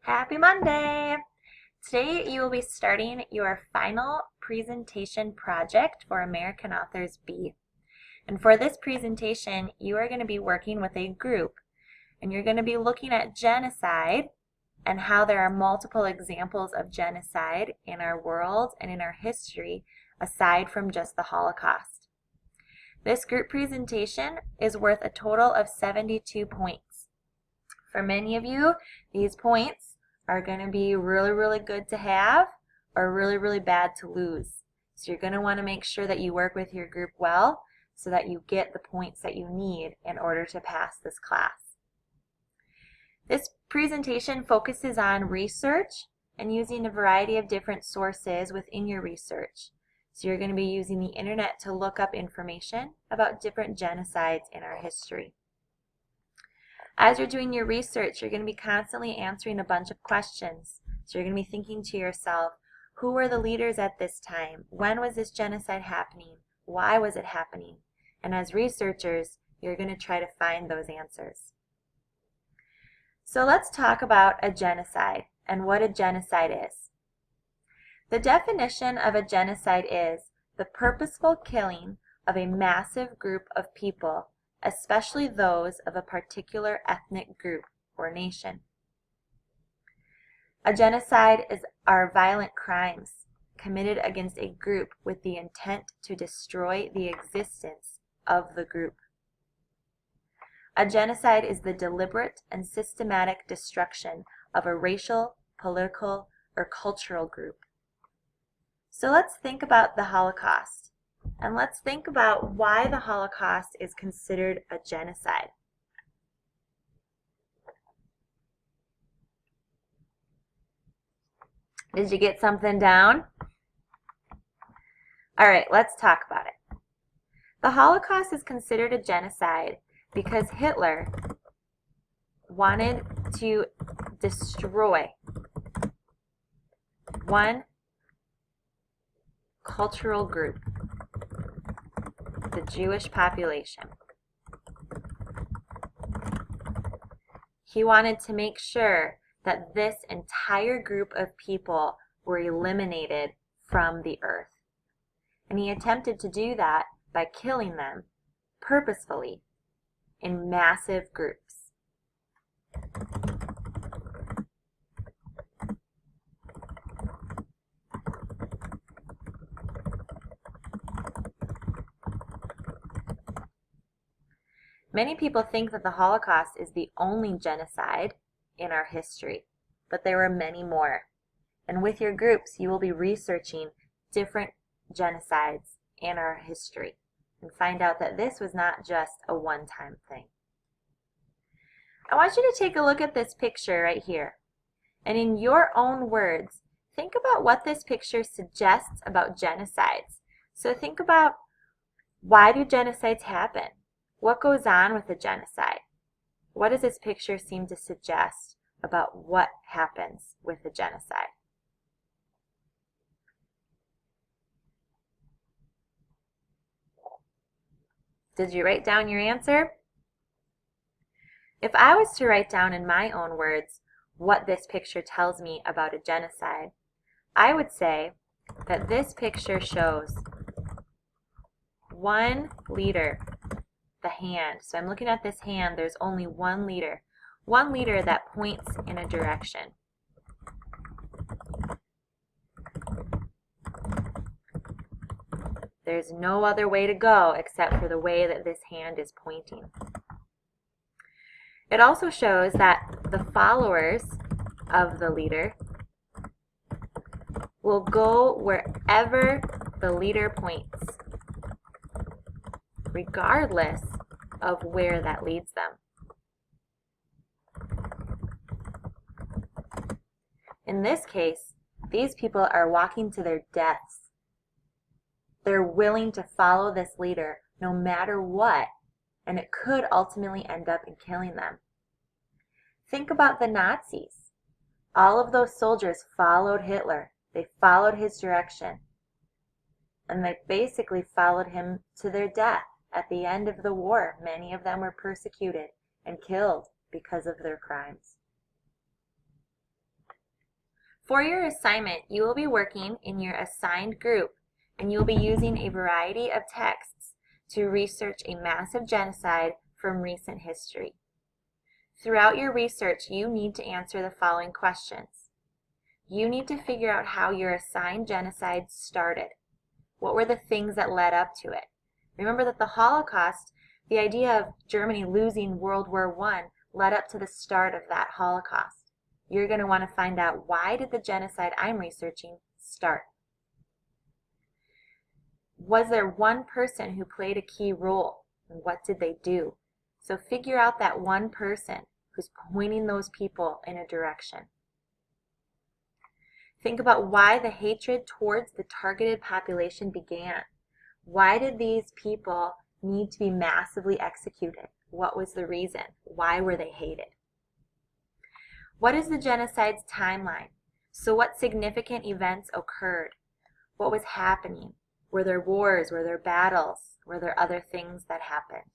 Happy Monday! Today you will be starting your final presentation project for American Authors B. And for this presentation, you are going to be working with a group, and you're going to be looking at genocide and how there are multiple examples of genocide in our world and in our history aside from just the Holocaust. This group presentation is worth a total of 72 points. For many of you, these points are going to be really good to have or really bad to lose. So you're going to want to make sure that you work with your group well so that you get the points that you need in order to pass this class. This presentation focuses on research and using a variety of different sources within your research. So you're going to be using the internet to look up information about different genocides in our history. As you're doing your research, you're going to be constantly answering a bunch of questions. So you're going to be thinking to yourself, who were the leaders at this time? When was this genocide happening? Why was it happening? And as researchers, you're going to try to find those answers. So let's talk about a genocide and what a genocide is. The definition of a genocide is the purposeful killing of a massive group of people, especially those of a particular ethnic group or nation. A genocide are violent crimes committed against a group with the intent to destroy the existence of the group. A genocide is the deliberate and systematic destruction of a racial, political, or cultural group. So let's think about the Holocaust. And let's think about why the Holocaust is considered a genocide. Did you get something down? All right, let's talk about it. The Holocaust is considered a genocide because Hitler wanted to destroy one cultural group, the Jewish population. He wanted to make sure that this entire group of people were eliminated from the earth. And he attempted to do that by killing them purposefully in massive groups. Many people think that the Holocaust is the only genocide in our history, but there were many more. And with your groups, you will be researching different genocides in our history and find out that this was not just a one-time thing. I want you to take a look at this picture right here. And in your own words, think about what this picture suggests about genocides. So think about, why do genocides happen? What goes on with a genocide? What does this picture seem to suggest about what happens with a genocide? Did you write down your answer? If I was to write down in my own words what this picture tells me about a genocide, I would say that this picture shows one leader, the hand. So I'm looking at this hand, there's only one leader that points in a direction. There's no other way to go except for the way that this hand is pointing. It also shows that the followers of the leader will go wherever the leader points, regardless of where that leads them. In this case, these people are walking to their deaths. They're willing to follow this leader no matter what, and it could ultimately end up in killing them. Think about the Nazis. All of those soldiers followed Hitler. They followed his direction. And they basically followed him to their death. At the end of the war, many of them were persecuted and killed because of their crimes. For your assignment, you will be working in your assigned group, and you will be using a variety of texts to research a massive genocide from recent history. Throughout your research, you need to answer the following questions. You need to figure out how your assigned genocide started. What were the things that led up to it? Remember that the Holocaust, the idea of Germany losing World War I, led up to the start of that Holocaust. You're going to want to find out, why did the genocide I'm researching start? Was there one person who played a key role? And what did they do? So figure out that one person who's pointing those people in a direction. Think about why the hatred towards the targeted population began. Why did these people need to be massively executed? What was the reason? Why were they hated? What is the genocide's timeline? So what significant events occurred? What was happening? Were there wars? Were there battles? Were there other things that happened?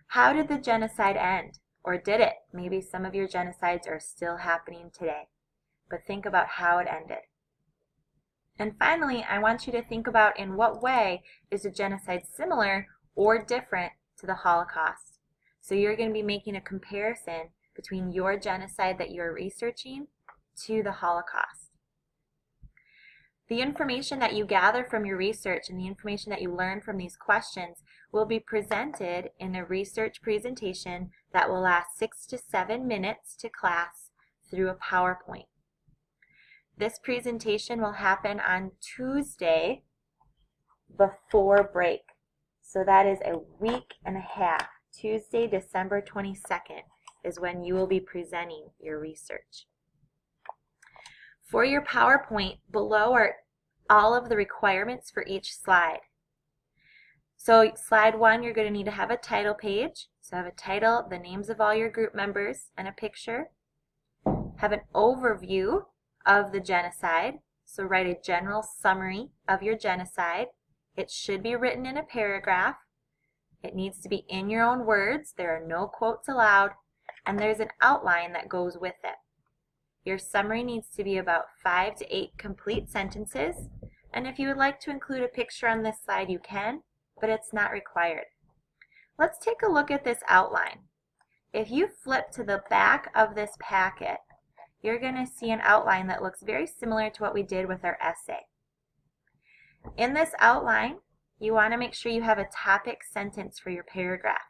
How did the genocide end? Or did it? Maybe some of your genocides are still happening today. But think about how it ended. And finally, I want you to think about, in what way is the genocide similar or different to the Holocaust? So you're going to be making a comparison between your genocide that you're researching to the Holocaust. The information that you gather from your research and the information that you learn from these questions will be presented in a research presentation that will last 6 to 7 minutes to class through a PowerPoint. This presentation will happen on Tuesday before break. So that is a week and a half. Tuesday, December 22nd is when you will be presenting your research. For your PowerPoint, below are all of the requirements for each slide. So slide 1, you're going to need to have a title page. So have a title, the names of all your group members, and a picture. Have an overview of the genocide. So write a general summary of your genocide. It should be written in a paragraph. It needs to be in your own words. There are no quotes allowed. And there's an outline that goes with it. Your summary needs to be about 5 to 8 complete sentences. And if you would like to include a picture on this slide, you can, but it's not required. Let's take a look at this outline. If you flip to the back of this packet, you're going to see an outline that looks very similar to what we did with our essay. In this outline, you want to make sure you have a topic sentence for your paragraph.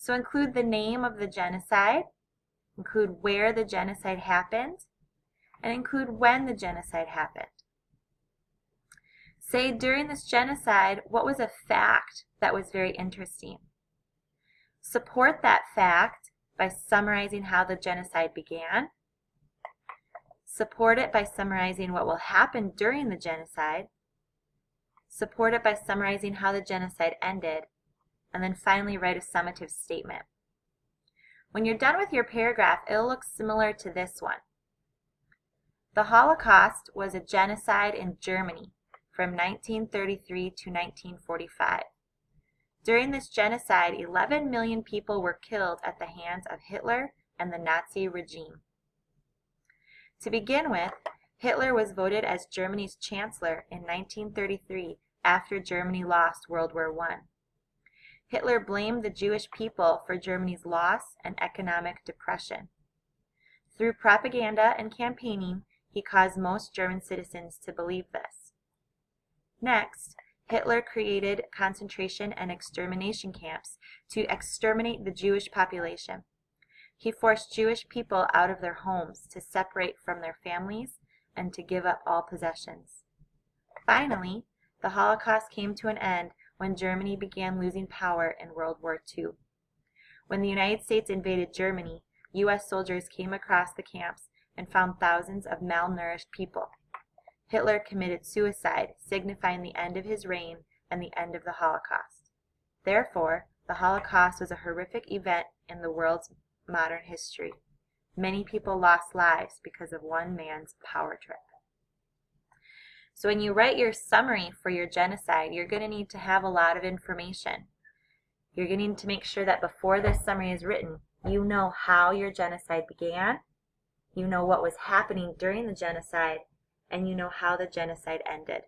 So include the name of the genocide, include where the genocide happened, and include when the genocide happened. Say, during this genocide, what was a fact that was very interesting? Support that fact by summarizing how the genocide began. Support it by summarizing what will happen during the genocide. Support it by summarizing how the genocide ended. And then finally write a summative statement. When you're done with your paragraph, it'll look similar to this one. The Holocaust was a genocide in Germany from 1933 to 1945. During this genocide, 11 million people were killed at the hands of Hitler and the Nazi regime. To begin with, Hitler was voted as Germany's chancellor in 1933 after Germany lost World War I. Hitler blamed the Jewish people for Germany's loss and economic depression. Through propaganda and campaigning, he caused most German citizens to believe this. Next, Hitler created concentration and extermination camps to exterminate the Jewish population. He forced Jewish people out of their homes to separate from their families and to give up all possessions. Finally, the Holocaust came to an end when Germany began losing power in World War II. When the United States invaded Germany, U.S. soldiers came across the camps and found thousands of malnourished people. Hitler committed suicide, signifying the end of his reign and the end of the Holocaust. Therefore, the Holocaust was a horrific event in the world's modern history. Many people lost lives because of one man's power trip. So when you write your summary for your genocide, you're going to need to have a lot of information. You're going to need to make sure that before this summary is written, you know how your genocide began, you know what was happening during the genocide, and you know how the genocide ended.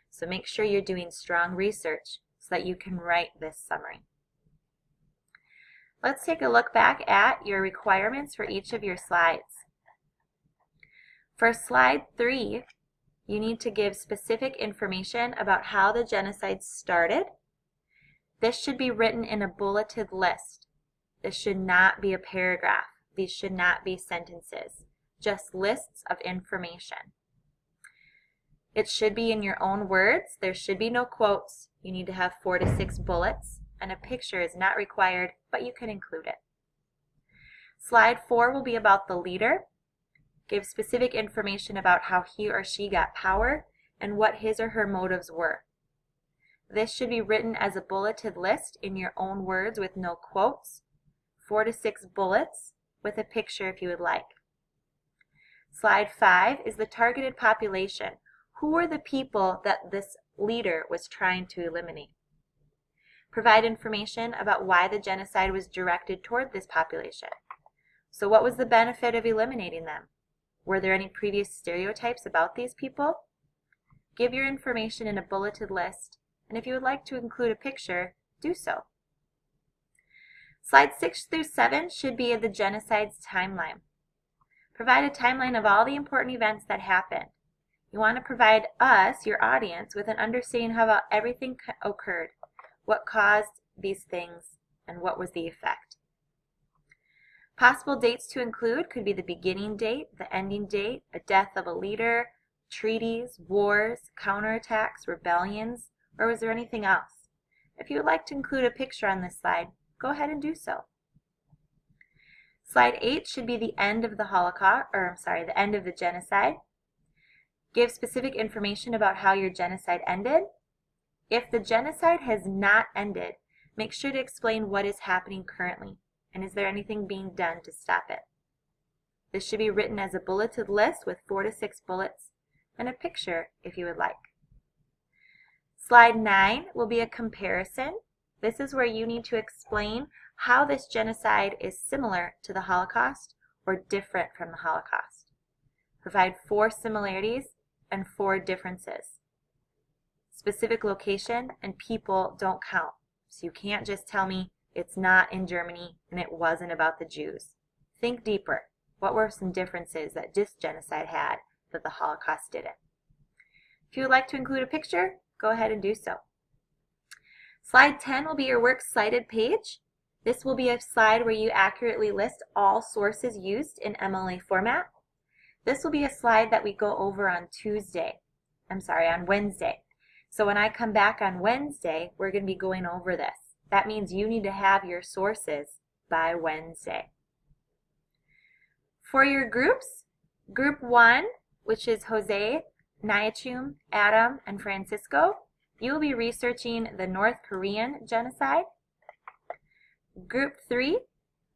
So make sure you're doing strong research so that you can write this summary. Let's take a look back at your requirements for each of your slides. For slide 3, you need to give specific information about how the genocide started. This should be written in a bulleted list. This should not be a paragraph. These should not be sentences, just lists of information. It should be in your own words. There should be no quotes. You need to have 4 to 6 bullets, and a picture is not required, but you can include it. Slide 4 will be about the leader. Give specific information about how he or she got power and what his or her motives were. This should be written as a bulleted list in your own words with no quotes, 4 to 6 bullets with a picture if you would like. Slide 5 is the targeted population. Who are the people that this leader was trying to eliminate? Provide information about why the genocide was directed toward this population. So what was the benefit of eliminating them? Were there any previous stereotypes about these people? Give your information in a bulleted list, and if you would like to include a picture, do so. Slides 6 through 7 should be the genocide's timeline. Provide a timeline of all the important events that happened. You want to provide us, your audience, with an understanding of how everything occurred, what caused these things, and what was the effect. Possible dates to include could be the beginning date, the ending date, a death of a leader, treaties, wars, counterattacks, rebellions, or was there anything else? If you would like to include a picture on this slide, go ahead and do so. Slide 8 should be the end of the Holocaust, the end of the genocide. Give specific information about how your genocide ended. If the genocide has not ended, make sure to explain what is happening currently, and is there anything being done to stop it. This should be written as a bulleted list with 4 to 6 bullets and a picture if you would like. Slide 9 will be a comparison. This is where you need to explain how this genocide is similar to the Holocaust or different from the Holocaust. Provide 4 similarities and 4 differences. Specific location and people don't count, so you can't just tell me it's not in Germany and it wasn't about the Jews. Think deeper. What were some differences that this genocide had that the Holocaust didn't? If you would like to include a picture, go ahead and do so. Slide 10 will be your works cited page. This will be a slide where you accurately list all sources used in MLA format. This will be a slide that we go over on Wednesday. So when I come back on Wednesday, we're going to be going over this. That means you need to have your sources by Wednesday. For your groups, Group 1, which is Jose, Nyachum, Adam, and Francisco, you will be researching the North Korean genocide. Group 3,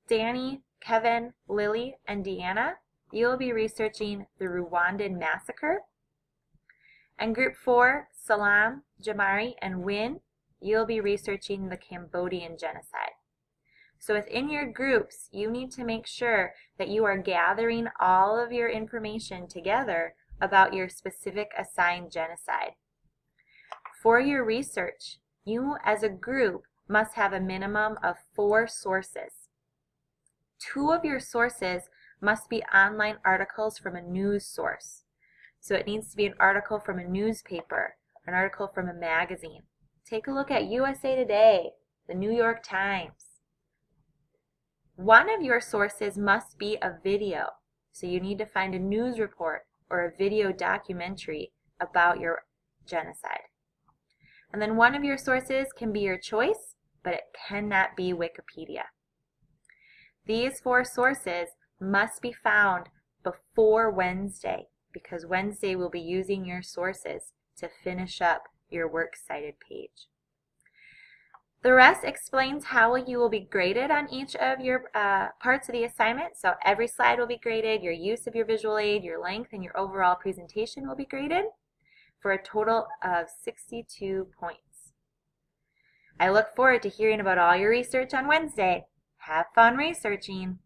Danny, Kevin, Lily, and Deanna, you will be researching the Rwandan massacre. And Group 4, Salam, Jamari, and Win, you'll be researching the Cambodian genocide. So within your groups, you need to make sure that you are gathering all of your information together about your specific assigned genocide. For your research, you as a group must have a minimum of 4 sources. 2 of your sources must be online articles from a news source. So it needs to be an article from a newspaper, an article from a magazine. Take a look at USA Today, the New York Times. 1 of your sources must be a video. So you need to find a news report or a video documentary about your genocide. And then 1 of your sources can be your choice, but it cannot be Wikipedia. These 4 sources must be found before Wednesday, because Wednesday will be using your sources to finish up your works cited page. The rest explains how you will be graded on each of your parts of the assignment. So every slide will be graded, your use of your visual aid, your length, and your overall presentation will be graded for a total of 62 points. I look forward to hearing about all your research on Wednesday. Have fun researching!